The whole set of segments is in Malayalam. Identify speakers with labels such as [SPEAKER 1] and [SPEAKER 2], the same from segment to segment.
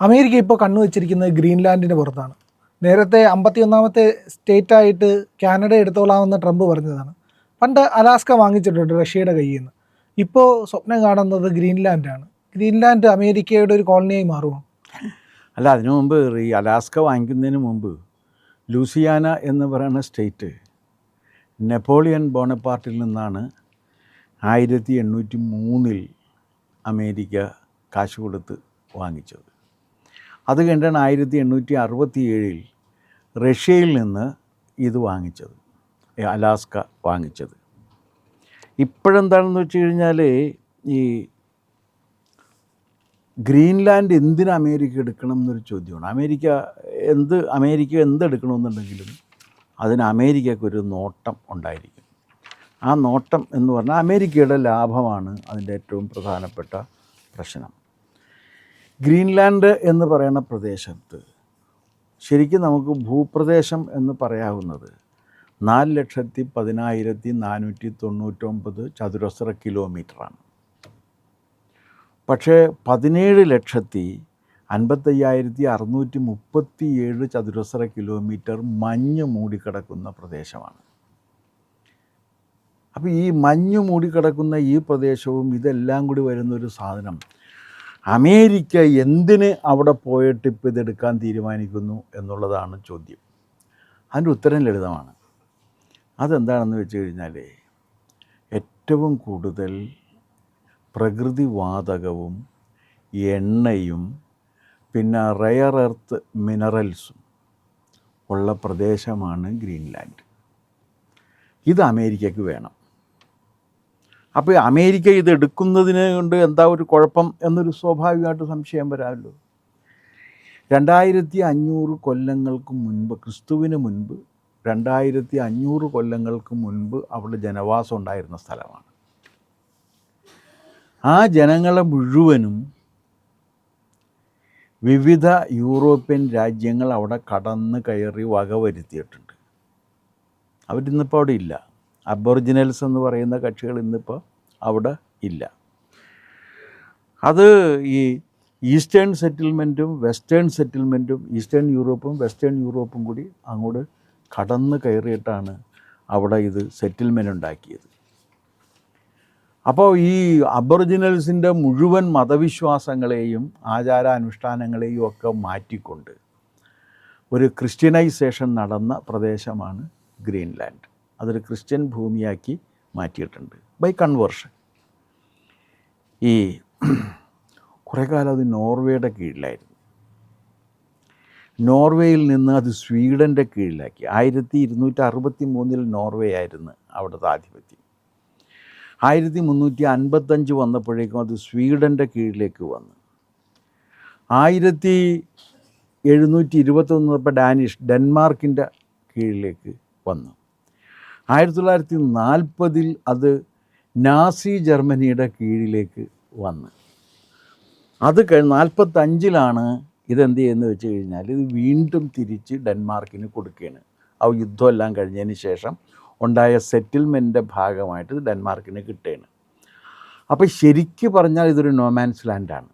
[SPEAKER 1] അമേരിക്ക ഇപ്പോൾ കണ്ണുവച്ചിരിക്കുന്നത് ഗ്രീൻലാൻഡിന് പുറത്താണ്. നേരത്തെ 51ാമത്തെ സ്റ്റേറ്റായിട്ട് കാനഡ എടുത്തോളാമെന്ന് ട്രംപ് പറഞ്ഞതാണ്. പണ്ട് അലാസ്ക വാങ്ങിച്ചിട്ടുണ്ട് റഷ്യയുടെ കയ്യിൽ നിന്ന്. ഇപ്പോൾ സ്വപ്നം കാണുന്നത് ഗ്രീൻലാൻഡാണ്. ഗ്രീൻലാൻഡ് അമേരിക്കയുടെ ഒരു കോളനിയായി മാറുമോ?
[SPEAKER 2] അല്ല, അതിനു മുമ്പ് ഈ അലാസ്ക വാങ്ങിക്കുന്നതിന് മുമ്പ് ലൂസിയാന എന്ന് പറയുന്ന സ്റ്റേറ്റ് നെപ്പോളിയൻ ബോണപ്പാർട്ടിൽ നിന്നാണ് 1803 അമേരിക്ക കാശ് കൊടുത്ത് വാങ്ങിച്ചത്. അത് കഴിഞ്ഞാണ് 1867 റഷ്യയിൽ നിന്ന് ഇത് വാങ്ങിച്ചത്, അലാസ്ക വാങ്ങിച്ചത്. ഇപ്പോഴെന്താണെന്ന് വെച്ച് കഴിഞ്ഞാൽ ഈ ഗ്രീൻലാൻഡ് എന്തിന് അമേരിക്ക എടുക്കണം എന്നൊരു ചോദ്യമാണ്. അമേരിക്ക എന്തെടുക്കണമെന്നുണ്ടെങ്കിലും അതിന് അമേരിക്കക്കൊരു നോട്ടം ഉണ്ടായിരിക്കും. ആ നോട്ടം എന്ന് പറഞ്ഞാൽ അമേരിക്കയുടെ ലാഭമാണ് അതിൻ്റെ ഏറ്റവും പ്രധാനപ്പെട്ട പ്രശ്നം. ഗ്രീൻലാൻഡ് എന്ന് പറയുന്ന പ്രദേശത്ത് ശരിക്കും നമുക്ക് ഭൂപ്രദേശം എന്ന് പറയാവുന്നത് 4,10,499 ചതുരശ്ര കിലോമീറ്ററാണ്. പക്ഷേ 17,55,637 ചതുരശ്ര കിലോമീറ്റർ മഞ്ഞ് മൂടിക്കിടക്കുന്ന പ്രദേശമാണ്. അപ്പോൾ ഈ മഞ്ഞ് മൂടിക്കിടക്കുന്ന ഈ പ്രദേശവും ഇതെല്ലാം കൂടി വരുന്നൊരു സാധനം അമേരിക്ക എന്തിന് അവിടെ പോയിട്ട് ഇപ്പോൾ ഇതെടുക്കാൻ തീരുമാനിക്കുന്നു എന്നുള്ളതാണ് ചോദ്യം. അതിൻ്റെ ഉത്തരം ലളിതമാണ്. അതെന്താണെന്ന് വെച്ച് കഴിഞ്ഞാൽ ഏറ്റവും കൂടുതൽ പ്രകൃതിവാതകവും എണ്ണയും പിന്നെ റെയർ എർത്ത് മിനറൽസും ഉള്ള പ്രദേശമാണ് ഗ്രീൻലാൻഡ്. ഇത് അമേരിക്കയ്ക്ക് വേണം. അപ്പോൾ അമേരിക്ക ഇത് എടുക്കുന്നതിന് കൊണ്ട് എന്താ ഒരു കുഴപ്പം എന്നൊരു സ്വാഭാവികമായിട്ട് സംശയം വരാമല്ലോ. 2500 കൊല്ലങ്ങൾക്ക് മുൻപ്, ക്രിസ്തുവിന് മുൻപ് 2500 കൊല്ലങ്ങൾക്ക് മുൻപ് അവിടെ ജനവാസം ഉണ്ടായിരുന്ന സ്ഥലമാണ്. ആ ജനങ്ങളെ മുഴുവനും വിവിധ യൂറോപ്യൻ രാജ്യങ്ങൾ അവിടെ കടന്ന് കയറി വകവരുത്തിയിട്ടുണ്ട്. അവരിന്നിപ്പോൾ അവിടെ ഇല്ല. അബോറിജിനൽസ് എന്ന് പറയുന്ന കക്ഷികൾ ഇന്നിപ്പോൾ അവിടെ ഇല്ല. അത് ഈ ഈസ്റ്റേൺ സെറ്റിൽമെൻറ്റും വെസ്റ്റേൺ സെറ്റിൽമെൻറ്റും, ഈസ്റ്റേൺ യൂറോപ്പും വെസ്റ്റേൺ യൂറോപ്പും കൂടി അങ്ങോട്ട് കടന്ന് കയറിയിട്ടാണ് അവിടെ ഇത് സെറ്റിൽമെൻറ്റ് ഉണ്ടാക്കിയത്. അപ്പോൾ ഈ അബോറിജിനൽസിൻ്റെ മുഴുവൻ മതവിശ്വാസങ്ങളെയും ആചാരാനുഷ്ഠാനങ്ങളെയും ഒക്കെ മാറ്റിക്കൊണ്ട് ഒരു ക്രിസ്ത്യനൈസേഷൻ നടന്ന പ്രദേശമാണ് ഗ്രീൻലാൻഡ്. അതൊരു ക്രിസ്ത്യൻ ഭൂമിയാക്കി മാറ്റിയിട്ടുണ്ട് ബൈ കൺവേർഷൻ. ഈ കുറേ കാലം അത് നോർവേയുടെ കീഴിലായിരുന്നു. നോർവേയിൽ നിന്ന് അത് സ്വീഡൻ്റെ കീഴിലാക്കി. 1263 നോർവേ ആയിരുന്നു അവിടുത്തെ ആധിപത്യം. 1355 വന്നപ്പോഴേക്കും അത് സ്വീഡൻ്റെ കീഴിലേക്ക് വന്നു. 1721 വന്നപ്പോൾ ഡെൻമാർക്കിൻ്റെ കീഴിലേക്ക് വന്നു. 1940 അത് നാസി ജർമ്മനിയുടെ കീഴിലേക്ക് വന്നു. അത് 45 ഇതെന്ത് ചെയ്യുന്നത് വെച്ച് കഴിഞ്ഞാൽ ഇത് വീണ്ടും തിരിച്ച് ഡെൻമാർക്കിന് കൊടുക്കുകയാണ്. ആ യുദ്ധമെല്ലാം കഴിഞ്ഞതിന് ശേഷം ഉണ്ടായ സെറ്റിൽമെൻറ്റിൻ്റെ ഭാഗമായിട്ട് ഇത് ഡെൻമാർക്കിന് കിട്ടുകയാണ്. അപ്പോൾ ശരിക്ക് പറഞ്ഞാൽ ഇതൊരു നോമാൻസ് ലാൻഡാണ്.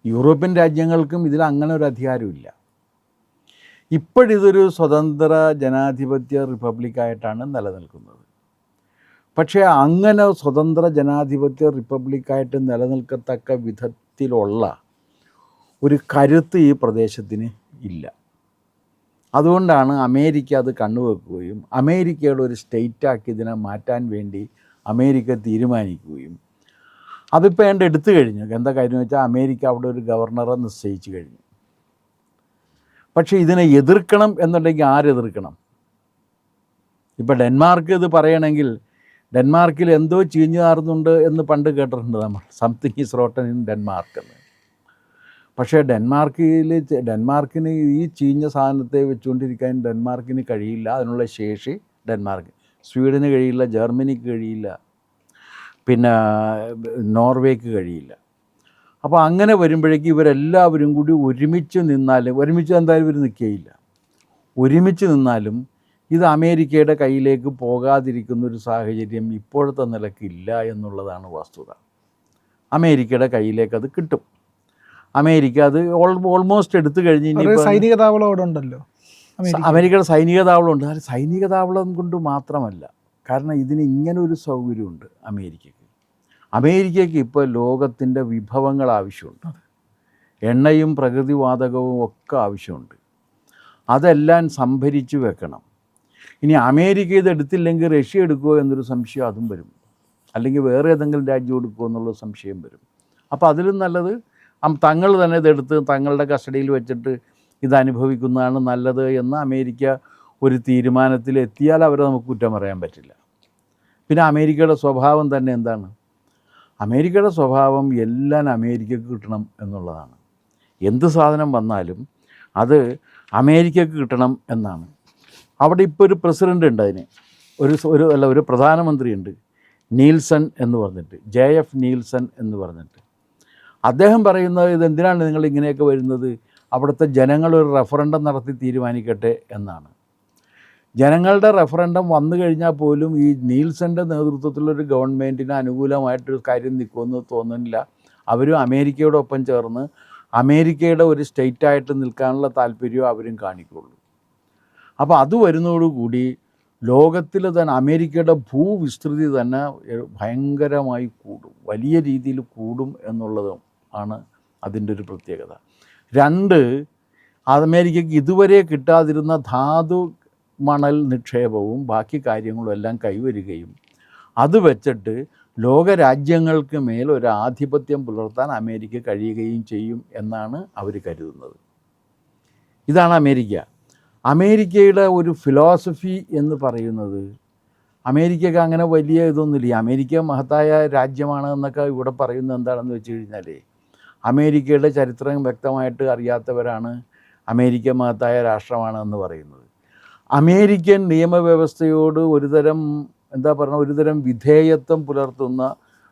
[SPEAKER 2] യൂറോപ്യൻ രാജ്യങ്ങൾക്കും ഇതിൽ അങ്ങനെ ഒരു അധികാരമില്ല. ഇപ്പോഴിതൊരു സ്വതന്ത്ര ജനാധിപത്യ റിപ്പബ്ലിക്കായിട്ടാണ് നിലനിൽക്കുന്നത്. പക്ഷേ അങ്ങനെ സ്വതന്ത്ര ജനാധിപത്യ റിപ്പബ്ലിക്കായിട്ട് നിലനിൽക്കത്തക്ക വിധത്തിലുള്ള ഒരു കരുത്ത് ഈ പ്രദേശത്തിന് ഇല്ല. അതുകൊണ്ടാണ് അമേരിക്ക അത് കണ്ണുവെക്കുകയും അമേരിക്കയുടെ ഒരു സ്റ്റേറ്റാക്കി ഇതിനെ മാറ്റാൻ വേണ്ടി അമേരിക്ക തീരുമാനിക്കുകയും അതിപ്പോൾ എൻ്റെ എടുത്തു കഴിഞ്ഞു. എന്താ കാര്യം വെച്ചാൽ അമേരിക്ക അവിടെ ഒരു ഗവർണറെ നിശ്ചയിച്ചു കഴിഞ്ഞു. പക്ഷേ ഇതിനെ എതിർക്കണം എന്നുണ്ടെങ്കിൽ ആരെതിർക്കണം? ഇപ്പോൾ ഡെൻമാർക്ക് ഇത് പറയണമെങ്കിൽ ഡെൻമാർക്കിൽ എന്തോ ചീഞ്ഞു നാറുന്നുണ്ട് എന്ന് പണ്ട് കേട്ടിട്ടുണ്ട് നമ്മൾ. Something is rotten in Denmark എന്ന്. പക്ഷേ ഡെൻമാർക്കിന് ഈ ചീഞ്ഞ സാധനത്തെ വെച്ചുകൊണ്ടിരിക്കാൻ ഡെൻമാർക്കിന് കഴിയില്ല. അതിനുള്ള ശേഷി സ്വീഡന് കഴിയില്ല, ജർമ്മനിക്ക് കഴിയില്ല, പിന്നെ നോർവേക്ക് കഴിയില്ല. അപ്പോൾ അങ്ങനെ വരുമ്പോഴേക്കും ഇവരെല്ലാവരും കൂടി ഒരുമിച്ച് എന്തായാലും ഇവർ നിൽക്കുകയില്ല. ഒരുമിച്ച് നിന്നാലും ഇത് അമേരിക്കയുടെ കയ്യിലേക്ക് പോകാതിരിക്കുന്നൊരു സാഹചര്യം ഇപ്പോഴത്തെ നിലയ്ക്കില്ല എന്നുള്ളതാണ് വസ്തുത. അമേരിക്കയുടെ കയ്യിലേക്ക് അത് കിട്ടും. അമേരിക്ക അത് ഓൾമോസ്റ്റ് എടുത്തു കഴിഞ്ഞ്
[SPEAKER 1] ഒരു
[SPEAKER 2] ഇനിയിപ്പോൾ
[SPEAKER 1] സൈനിക താവളം അവിടെ ഉണ്ടല്ലോ അമേരിക്ക.
[SPEAKER 2] അമേരിക്കയുടെ സൈനിക താവളമുണ്ട്. അത് സൈനിക താവളം കൊണ്ട് മാത്രമല്ല, കാരണം ഇതിന് ഇങ്ങനെ ഒരു സൗകര്യമുണ്ട് അമേരിക്കയ്ക്ക് ഇപ്പോൾ ലോകത്തിൻ്റെ വിഭവങ്ങൾ ആവശ്യമുണ്ട്. എണ്ണയും പ്രകൃതിവാതകവും ഒക്കെ ആവശ്യമുണ്ട്. അതെല്ലാം സംഭരിച്ച് വെക്കണം. ഇനി അമേരിക്ക ഇത് എടുത്തില്ലെങ്കിൽ റഷ്യ എടുക്കുമോ എന്നൊരു സംശയം അതും വരും, അല്ലെങ്കിൽ വേറെ ഏതെങ്കിലും രാജ്യം എടുക്കുമോ എന്നുള്ള സംശയം വരും. അപ്പോൾ അതിലും നല്ലത് തങ്ങൾ തന്നെ ഇതെടുത്ത് തങ്ങളുടെ കസ്റ്റഡിയിൽ വെച്ചിട്ട് ഇത് അനുഭവിക്കുന്നതാണ് നല്ലത് എന്ന് അമേരിക്ക ഒരു തീരുമാനത്തിൽ എത്തിയാൽ അവരെ നമുക്ക് കുറ്റം പറയാൻ പറ്റില്ല. പിന്നെ അമേരിക്കയുടെ സ്വഭാവം തന്നെ എന്താണ്? അമേരിക്കയുടെ സ്വഭാവം എല്ലാം അമേരിക്കക്ക് കിട്ടണം എന്നുള്ളതാണ്. എന്ത് സാധനം വന്നാലും അത് അമേരിക്കക്ക് കിട്ടണം എന്നാണ്. അവിടെ ഇപ്പോൾ ഒരു പ്രസിഡൻ്റ് ഉണ്ട്, അതിന് ഒരു പ്രധാനമന്ത്രിയുണ്ട്, നീൽസൺ എന്ന് പറഞ്ഞിട്ട്, JF നീൽസൺ എന്ന് പറഞ്ഞിട്ട്. അദ്ദേഹം പറയുന്നത് ഇതെന്തിനാണ് നിങ്ങൾ ഇങ്ങനെയൊക്കെ വരുന്നത്, അവിടുത്തെ ജനങ്ങൾ ഒരു റഫറൻഡം നടത്തി തീരുമാനിക്കട്ടെ എന്നാണ്. ജനങ്ങളുടെ റഫറൻഡം വന്നു കഴിഞ്ഞാൽ പോലും ഈ നീൽസൻ്റെ നേതൃത്വത്തിലൊരു ഗവൺമെൻറ്റിന് അനുകൂലമായിട്ടൊരു കാര്യം നിൽക്കുമെന്ന് തോന്നുന്നില്ല. അവരും അമേരിക്കയോടൊപ്പം ചേർന്ന് അമേരിക്കയുടെ ഒരു സ്റ്റേറ്റായിട്ട് നിൽക്കാനുള്ള താല്പര്യം അവരും കാണിക്കുള്ളൂ. അപ്പോൾ അത് വരുന്നതോടുകൂടി ലോകത്തിൽ തന്നെ അമേരിക്കയുടെ ഭൂവിസ്തൃതി തന്നെ ഭയങ്കരമായി കൂടും, വലിയ രീതിയിൽ കൂടും എന്നുള്ളതും ആണ് അതിൻ്റെ ഒരു പ്രത്യേകത. 2, അമേരിക്കയ്ക്ക് ഇതുവരെ കിട്ടാതിരുന്ന ധാതു മണൽ നിക്ഷേപവും ബാക്കി കാര്യങ്ങളും എല്ലാം കൈവരികയും അത് വെച്ചിട്ട് ലോകരാജ്യങ്ങൾക്ക് മേൽ ഒരു ആധിപത്യം പുലർത്താൻ അമേരിക്ക കഴിയുകയും ചെയ്യും എന്നാണ് അവർ കരുതുന്നത്. ഇതാണ് അമേരിക്ക. അമേരിക്കയുടെ ഒരു ഫിലോസഫി എന്ന് പറയുന്നത്, അമേരിക്കയ്ക്ക് അങ്ങനെ വലിയ ഇതൊന്നുമില്ല. അമേരിക്ക മഹത്തായ രാജ്യമാണ് എന്നൊക്കെ ഇവിടെ പറയുന്നത് എന്താണെന്ന് വെച്ച് കഴിഞ്ഞാൽ, അമേരിക്കയുടെ ചരിത്രം വ്യക്തമായിട്ട് അറിയാത്തവരാണ് അമേരിക്ക മഹത്തായ രാഷ്ട്രമാണ് എന്ന് പറയുന്നത്. അമേരിക്കൻ നിയമവ്യവസ്ഥയോട് ഒരുതരം വിധേയത്വം പുലർത്തുന്ന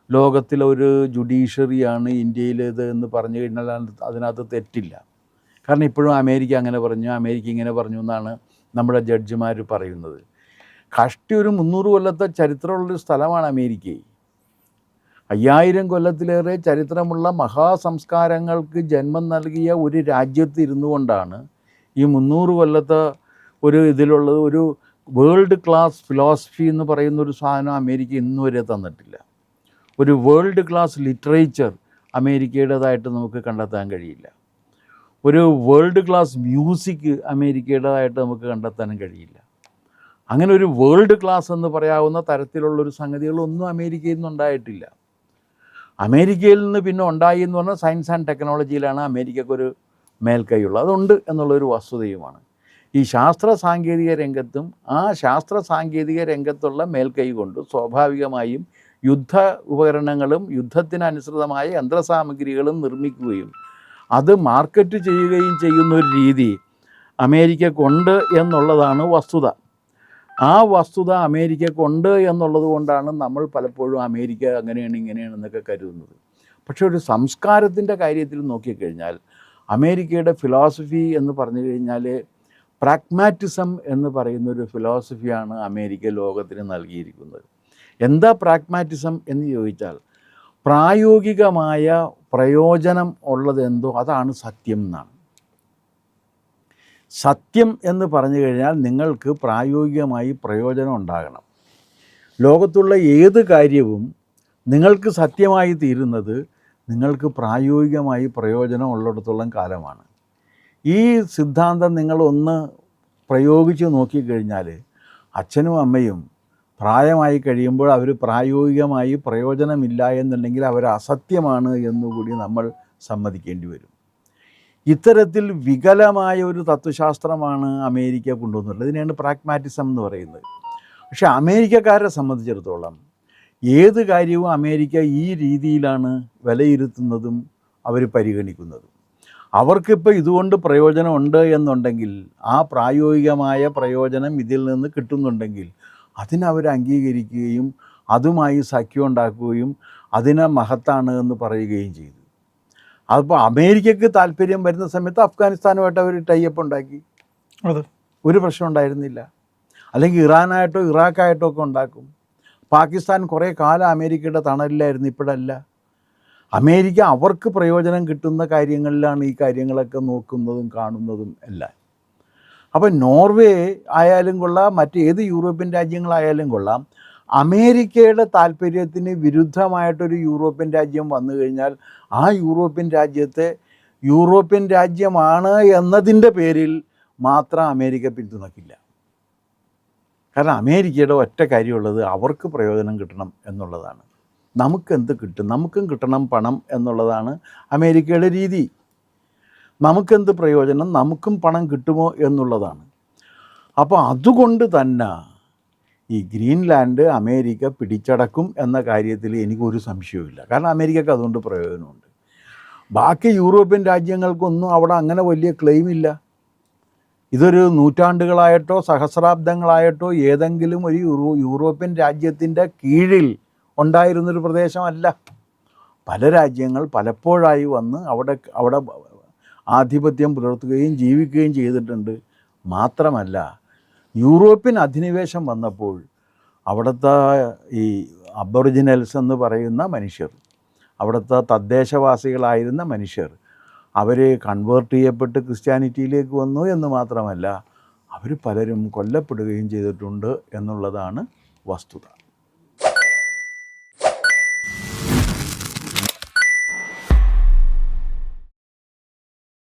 [SPEAKER 2] ലോകത്തിലെ ഒരു ജുഡീഷ്യറിയാണ് ഇന്ത്യയിലേത് എന്ന് പറഞ്ഞു കഴിഞ്ഞാൽ അതിനകത്ത് തെറ്റില്ല. കാരണം ഇപ്പോഴും അമേരിക്ക അങ്ങനെ പറഞ്ഞു, അമേരിക്ക ഇങ്ങനെ പറഞ്ഞു എന്നാണ് നമ്മുടെ ജഡ്ജിമാർ പറയുന്നത്. കഷ്ടി ഒരു 300 കൊല്ലത്തെ ചരിത്രമുള്ളൊരു സ്ഥലമാണ് അമേരിക്ക. 5000 കൊല്ലത്തിലേറെ ചരിത്രമുള്ള മഹാസംസ്കാരങ്ങൾക്ക് ജന്മം നൽകിയ ഒരു രാജ്യത്ത് ഇരുന്നു കൊണ്ടാണ് ഈ 300 കൊല്ലത്തെ ഇതിലുള്ളത് ഒരു വേൾഡ് ക്ലാസ് ഫിലോസഫി എന്ന് പറയുന്നൊരു സാധനം അമേരിക്ക ഇന്നു വരെ തന്നിട്ടില്ല. ഒരു വേൾഡ് ക്ലാസ് ലിറ്ററേച്ചർ അമേരിക്കയുടേതായിട്ട് നമുക്ക് കണ്ടെത്താൻ കഴിയില്ല. ഒരു വേൾഡ് ക്ലാസ് മ്യൂസിക് അമേരിക്കയുടേതായിട്ട് നമുക്ക് കണ്ടെത്താനും കഴിയില്ല. അങ്ങനെ ഒരു വേൾഡ് ക്ലാസ് എന്ന് പറയാവുന്ന തരത്തിലുള്ളൊരു സംഗതികളൊന്നും അമേരിക്കയിൽ നിന്നുണ്ടായിട്ടില്ല. അമേരിക്കയിൽ നിന്ന് പിന്നെ ഉണ്ടായി എന്ന് പറഞ്ഞാൽ സയൻസ് ആൻഡ് ടെക്നോളജിയിലാണ് അമേരിക്കക്കൊരു മേൽക്കൈയുള്ളത്. അതുണ്ട് എന്നുള്ളൊരു വസ്തുതയുമാണ്. ഈ ശാസ്ത്ര സാങ്കേതിക രംഗത്തും ആ ശാസ്ത്ര സാങ്കേതിക രംഗത്തുള്ള മേൽക്കൈ കൊണ്ട് സ്വാഭാവികമായും യുദ്ധ ഉപകരണങ്ങളും യുദ്ധത്തിനനുസൃതമായ യന്ത്രസാമഗ്രികളും നിർമ്മിക്കുകയും അത് മാർക്കറ്റ് ചെയ്യുകയും ചെയ്യുന്നൊരു രീതി അമേരിക്കക്കുണ്ട് എന്നുള്ളതാണ് വസ്തുത. ആ വസ്തുത അമേരിക്കക്കുണ്ട് എന്നുള്ളത് കൊണ്ടാണ് നമ്മൾ പലപ്പോഴും അമേരിക്ക അങ്ങനെയാണ് ഇങ്ങനെയാണെന്നൊക്കെ കരുതുന്നത്. പക്ഷേ ഒരു സംസ്കാരത്തിൻ്റെ കാര്യത്തിൽ നോക്കിക്കഴിഞ്ഞാൽ അമേരിക്കയുടെ ഫിലോസഫി എന്ന് പറഞ്ഞു കഴിഞ്ഞാൽ പ്രാഗ്മാറ്റിസം എന്ന് പറയുന്നൊരു ഫിലോസഫിയാണ് അമേരിക്ക ലോകത്തിന് നൽകിയിരിക്കുന്നത്. എന്താ പ്രാഗ്മാറ്റിസം എന്ന് ചോദിച്ചാൽ, പ്രായോഗികമായ പ്രയോജനം ഉള്ളതെന്തോ അതാണ് സത്യം എന്നാണ്. സത്യം എന്ന് പറഞ്ഞു കഴിഞ്ഞാൽ നിങ്ങൾക്ക് പ്രായോഗികമായി പ്രയോജനം ഉണ്ടാകണം. ലോകത്തുള്ള ഏത് കാര്യവും നിങ്ങൾക്ക് സത്യമായി തീരുന്നത് നിങ്ങൾക്ക് പ്രായോഗികമായി പ്രയോജനം ഉള്ളിടത്തോളം കാലമാണ്. ഈ സിദ്ധാന്തം നിങ്ങളൊന്ന് പ്രയോഗിച്ച് നോക്കിക്കഴിഞ്ഞാൽ അച്ഛനും അമ്മയും പ്രായമായി കഴിയുമ്പോൾ അവർ പ്രായോഗികമായി പ്രയോജനമില്ല എന്നുണ്ടെങ്കിൽ അവർ അസത്യമാണ് എന്നുകൂടി നമ്മൾ സമ്മതിക്കേണ്ടി വരും. ഇത്തരത്തിൽ വികലമായ ഒരു തത്വശാസ്ത്രമാണ് അമേരിക്ക കൊണ്ടുവന്നുള്ളത്. ഇതിനെയാണ് പ്രാഗ്മാറ്റിസം എന്ന് പറയുന്നത്. പക്ഷേ അമേരിക്കക്കാരെ സംബന്ധിച്ചിടത്തോളം ഏത് കാര്യവും അമേരിക്ക ഈ രീതിയിലാണ് വിലയിരുത്തുന്നതും അവർ പരിഗണിക്കുന്നതും. അവർക്കിപ്പോൾ ഇതുകൊണ്ട് പ്രയോജനമുണ്ട് എന്നുണ്ടെങ്കിൽ, ആ പ്രായോഗികമായ പ്രയോജനം ഇതിൽ നിന്ന് കിട്ടുന്നുണ്ടെങ്കിൽ അതിനവർ അംഗീകരിക്കുകയും അതുമായി സഖ്യം ഉണ്ടാക്കുകയും അതിനെ മഹത്താണ് എന്ന് പറയുകയും ചെയ്തു. അതിപ്പോൾ അമേരിക്കക്ക് താല്പര്യം വരുന്ന സമയത്ത് അഫ്ഗാനിസ്ഥാനുമായിട്ട് അവർ ടൈപ്പ് ഉണ്ടാക്കി,
[SPEAKER 1] അത്
[SPEAKER 2] ഒരു പ്രശ്നം ഉണ്ടായിരുന്നില്ല. അല്ലെങ്കിൽ ഇറാനായിട്ടോ ഇറാഖായിട്ടോ ഒക്കെ ഉണ്ടാക്കും. പാകിസ്ഥാൻ കുറേ കാലം അമേരിക്കയുടെ തണലിലായിരുന്നു, ഇപ്പോഴല്ല. അമേരിക്ക അവർക്ക് പ്രയോജനം കിട്ടുന്ന കാര്യങ്ങളിലാണ് ഈ കാര്യങ്ങളൊക്കെ നോക്കുന്നതും കാണുന്നതും എല്ലാം. അപ്പം നോർവേ ആയാലും കൊള്ളാം, മറ്റേത് യൂറോപ്യൻ രാജ്യങ്ങളായാലും കൊള്ളാം, അമേരിക്കയുടെ താല്പര്യത്തിന് വിരുദ്ധമായിട്ടൊരു യൂറോപ്യൻ രാജ്യം വന്നു കഴിഞ്ഞാൽ ആ യൂറോപ്യൻ രാജ്യത്തെ യൂറോപ്യൻ രാജ്യമാണ് എന്നതിൻ്റെ പേരിൽ മാത്രം അമേരിക്ക പിന്തുണയ്ക്കില്ല. കാരണം അമേരിക്കയുടെ ഒറ്റ കാര്യമുള്ളത് അവർക്ക് പ്രയോജനം കിട്ടണം എന്നുള്ളതാണ്. നമുക്കെന്ത് കിട്ടും, നമുക്കും കിട്ടണം പണം എന്നുള്ളതാണ് അമേരിക്കയുടെ രീതി. നമുക്കെന്ത് പ്രയോജനം, നമുക്കും പണം കിട്ടുമോ എന്നുള്ളതാണ്. അപ്പോൾ അതുകൊണ്ട് തന്നെ ഈ ഗ്രീൻലാൻഡ് അമേരിക്ക പിടിച്ചടക്കും എന്ന കാര്യത്തിൽ എനിക്കൊരു സംശയവുമില്ല. കാരണം അമേരിക്കക്ക് അതുകൊണ്ട് പ്രയോജനമുണ്ട്. ബാക്കി യൂറോപ്യൻ രാജ്യങ്ങൾക്കൊന്നും അവിടെ അങ്ങനെ വലിയ ക്ലെയിം ഇല്ല. ഇതൊരു നൂറ്റാണ്ടുകളായിട്ടോ സഹസ്രാബ്ദങ്ങളായിട്ടോ ഏതെങ്കിലും ഒരു യൂറോപ്യൻ രാജ്യത്തിൻ്റെ കീഴിൽ ഉണ്ടായിരുന്നൊരു പ്രദേശമല്ല. പല രാജ്യങ്ങൾ പലപ്പോഴായി വന്ന് അവിടെ ആധിപത്യം പുലർത്തുകയും ജീവിക്കുകയും ചെയ്തിട്ടുണ്ട്. മാത്രമല്ല, യൂറോപ്യൻ അധിനിവേശം വന്നപ്പോൾ അവിടുത്തെ ഈ അബോറിജിനൽസ് എന്ന് പറയുന്ന മനുഷ്യർ, അവിടുത്തെ തദ്ദേശവാസികളായിരുന്ന മനുഷ്യർ, അവർ കൺവേർട്ട് ചെയ്യപ്പെട്ട് ക്രിസ്ത്യാനിറ്റിയിലേക്ക് വന്നു എന്ന് മാത്രമല്ല അവർ പലരും കൊല്ലപ്പെടുകയും ചെയ്തിട്ടുണ്ട് എന്നുള്ളതാണ് വസ്തുത.